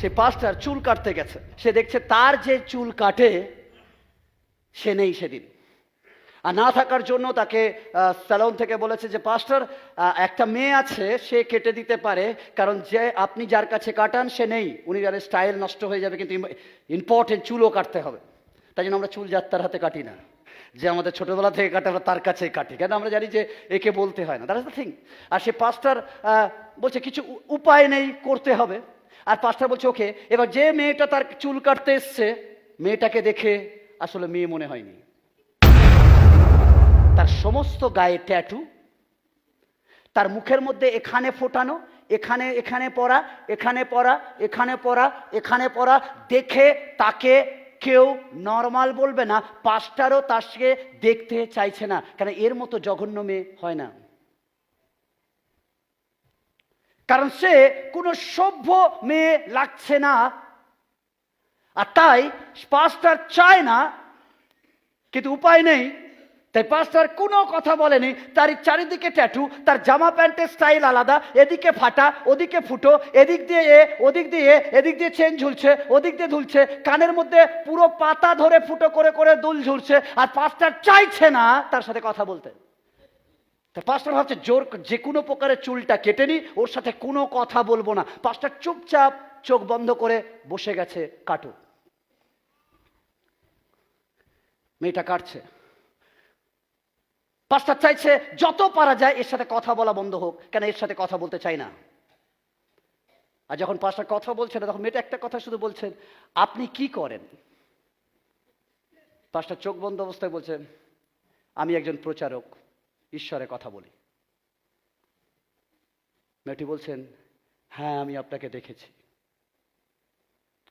সে পাস্টার চুল কাটতে গেছে, সে দেখছে তার যে চুল কাটে সে নেই সেদিন, আর না থাকার জন্য তাকে স্যালন থেকে বলেছে যে পাস্টার একটা মেয়ে আছে, সে কেটে দিতে পারে, কারণ যে আপনি যার কাছে কাটান সে নেই, উনি যার স্টাইল নষ্ট হয়ে যাবে, কিন্তু ইম্পর্টেন্ট চুলও কাটতে হবে। তাই জন্য আমরা চুল যাত্রার হাতে কাটি না, যে আমাদের ছোটবেলা থেকে কাটে আমরা তার কাছেই কাটি, কেন আমরা জানি যে একে বলতে হয় না, দ্যাট ইজ দ্য থিং। আর সে পাস্টার বলছে কিছু উপায় নেই, করতে হবে। আর পাস্টার বলছে ওকে। এবার যে মেয়েটা তার চুল কাটতে এসছে, মেয়েটাকে দেখে আসলে মেয়ে মনে হয়নি, তার সমস্ত গায়ে ট্যাটু, তার মুখের মধ্যে এখানে ফোটানো, এখানে এখানে পড়া, এখানে পড়া, এখানে পড়া, এখানে পড়া, দেখে তাকে কেউ নর্মাল বলবে না, পাস্টারও তার সঙ্গে দেখতে চাইছে না, কারণ এর মতো জঘন্য মেয়ে হয় না, কারণ সে কোনো সভ্য মেয়ে লাগছে না। আর তাই পাস্টার চায় না, কিন্তু উপায় নেই, তাই পাস্টার কোনো কথা বলেনি। তার চারিদিকে ট্যাটু, তার জামা প্যান্টের স্টাইল আলাদা, এদিকে ফাটা, ওদিকে ফুটো, এদিক দিয়ে ওদিক দিয়ে, এদিক দিয়ে চেন ঝুলছে, ওদিক দিয়ে ঝুলছে, কানের মধ্যে পুরো পাতা ধরে ফুটো করে করে দুল ঝুলছে, আর পাস্টার চাইছে না তার সাথে কথা বলতে। তাই পাস্টার ভাবছে জোর যে কোনো প্রকারের চুলটা কেটে নি, ওর সাথে কোনো কথা বলবো না। পাস্টার চুপচাপ চোখ বন্ধ করে বসে গেছে কাটু। মেয়েটা কাটছে, পাস্টার চাইছে যত পারা যায় এর সাথে কথা বলা বন্ধ হোক, কেন এর সাথে কথা বলতে চাই না। আর যখন পাস্টার কথা বলছে না, তখন মেয়েটা একটা কথা শুধু বলছেন, আপনি কি করেন? পাস্টার চোখ বন্ধ অবস্থায় বলছেন, আমি একজন প্রচারক, ঈশ্বরের কথা বলি। মেয়েটি বলছেন, হ্যাঁ আমি আপনাকে দেখেছি,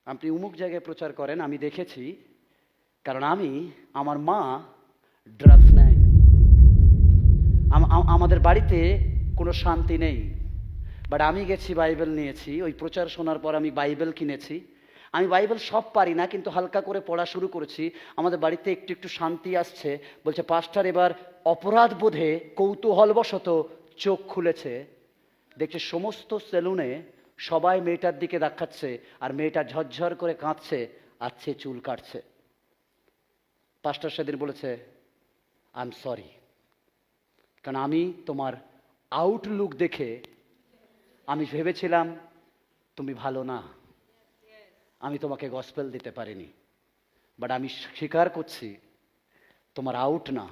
আপনি অমুক জায়গায় প্রচার করেন, আমি দেখেছি, কারণ আমার মা ড্রাগস নেয়, আমাদের বাড়িতে কোনো শান্তি নেই, বাট আমি গেছি বাইবেল নিয়েছি, ওই প্রচার শোনার পর আমি বাইবেল কিনেছি, আমি বাইবেল সব পারি না কিন্তু হালকা করে পড়া শুরু করেছি, আমাদের বাড়িতে একটু একটু শান্তি আসছে। বলছে পাস্টার এবার অপরাধ বোধে কৌতূহলবশত চোখ খুলেছে, দেখছে সমস্ত সেলুনে সবাই মেয়েটার দিকে দেখাচ্ছে, আর মেয়েটা ঝরঝর করে কাঁদছে, আর সে চুল কাটছে। পাস্টার সেদিন বলেছে, আই এম সরি, কারণ আমি তোমার আউটলুক দেখে আমি ভেবেছিলাম তুমি ভালো না, আমি তোমাকে গসপেল দিতে পারিনি, বাট আমি স্বীকার করছি তোমার আউট না,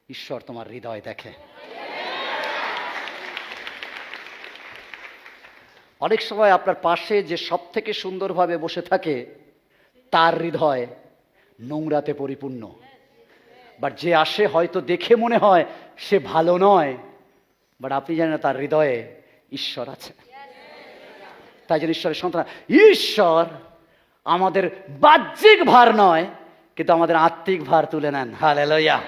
ঈশ্বর তোমার হৃদয় দেখে। অনেক সময় আপনার পাশে যে সব থেকে সুন্দরভাবে বসে থাকে তার হৃদয় নোংরাতে পরিপূর্ণ, বাট যে আসে হয়তো দেখে মনে হয় সে ভালো নয়, বাট আপনি জানেন তার হৃদয়ে ঈশ্বর আছে। তাই জন্য ঈশ্বরের সন্তান, ঈশ্বর আমাদের বাহ্যিক ভার নয় কিন্তু আমাদের আত্মিক ভার তুলে নেন। হালেলুয়া।